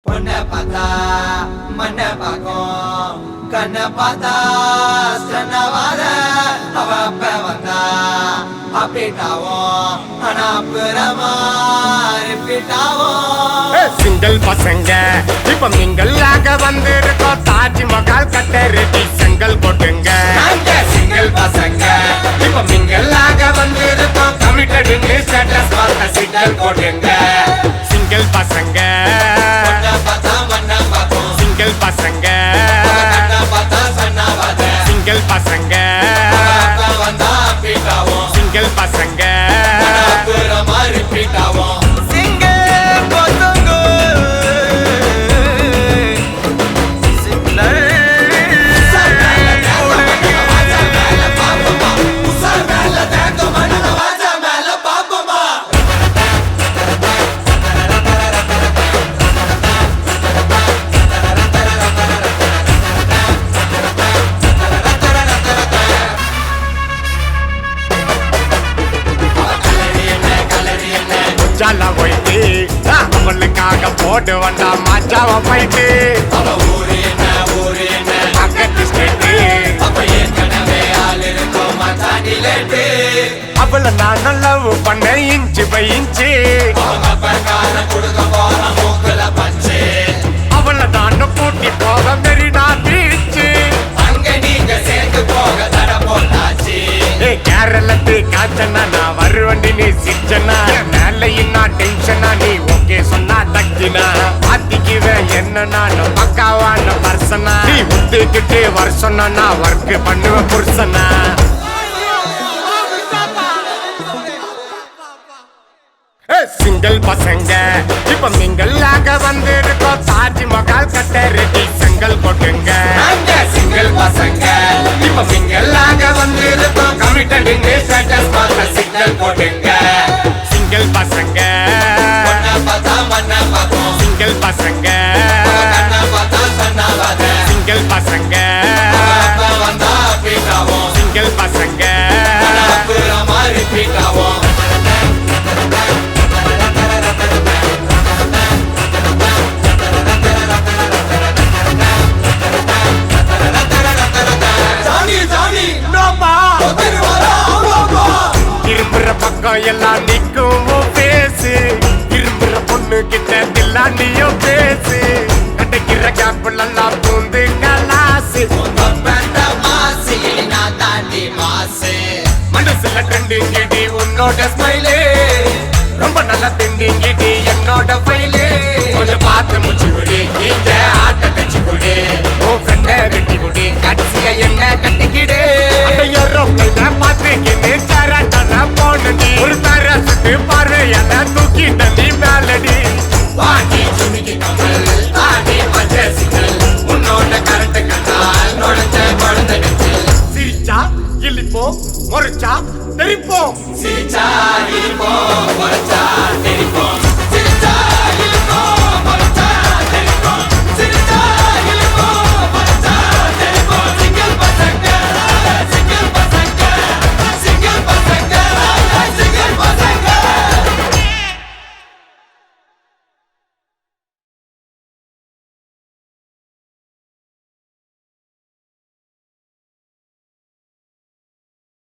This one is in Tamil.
பொண்ண பார்த்தா மண்ண பாக்கும் கண்ண பார்த்தா ஸ்டன்னவாத அவ அப்ப வந்தா அப்பீட்டாவும் ஆனா புறமா ரிப்பீட்டாவும் சிங்கிள் பசங்க இப்ப மிங்கல்லாக வந்திருக்கோம் தாஜ்மஹால் கட்ட ரெடி செங்கல் போட்டுங்க சிங்கிள் பசங்க இப்ப மிங்கல்லாக வந்திருக்கோம் கமிட்டட் ஸ்டேட்டஸ் பார்த்த சிங்கிள் போட்டுங்க சிங்கிள் பசங்க சிங்கிள் பசங்க சிங்கிள் பசங்க சிங்கிள் பசங்க ஜாலா போயிட்டு அவளுக்காக போட்டு வந்தா மாச்சாவ போயிட்டு பக்கத்து ஸ்டேட்டு அவளை நான் லவ் பண்ண இன்ச்சு பை இன்ச்சு அவளை நான் கூட்டி போக மெரினா பீச்சு கேரளத்து காய்ச்சனா நான் வருவண்டி நீ சிச்சனா மேலையும் நான் டென்ஷனா நீ ஓகே சொன்னா தக்கினா பாத்திக்குவேன் என்ன நான் பக்காவான பர்சனா நீ உத்துக்கிட்டு வருஷம்னா நான் ஒர்க் பண்ணுவேன் புருஷனா சிங்கிள் பசங்க இப்ப மிங்கல்லாக வந்திருக்கோம் தாஜ்மஹால் கட்ட ரெடி செங்கல் போட்டுங்க சிங்கிள் பசங்க இப்ப மிங்கல்லாக வந்திருக்கோம் கமிட்டட் ஸ்டேட்டஸ் பார்த்த சிங்கிள் போட்டுங்க சிங்கிள் பசங்க சிங்கிள் பசங்க சிங்கிள் பசங்க சிங்கிள் பசங்க இரும்புற பக்கம் எல்லாம் நிக்கும் பேசு இரும்புற பொண்ணு கிட்ட தில்லாண்டியும் பேசு கிடைக்கிற கேப்பிள் எல்லாம் பூந்து கலாசு மனசுல ட்ரெண்டிங் கிட்டி உன்னோட ஸ்மைலே ரொம்ப நல்லா திண்டிங் கிட்டி என்னோட ஃபைலே கொஞ்சம் பார்த்து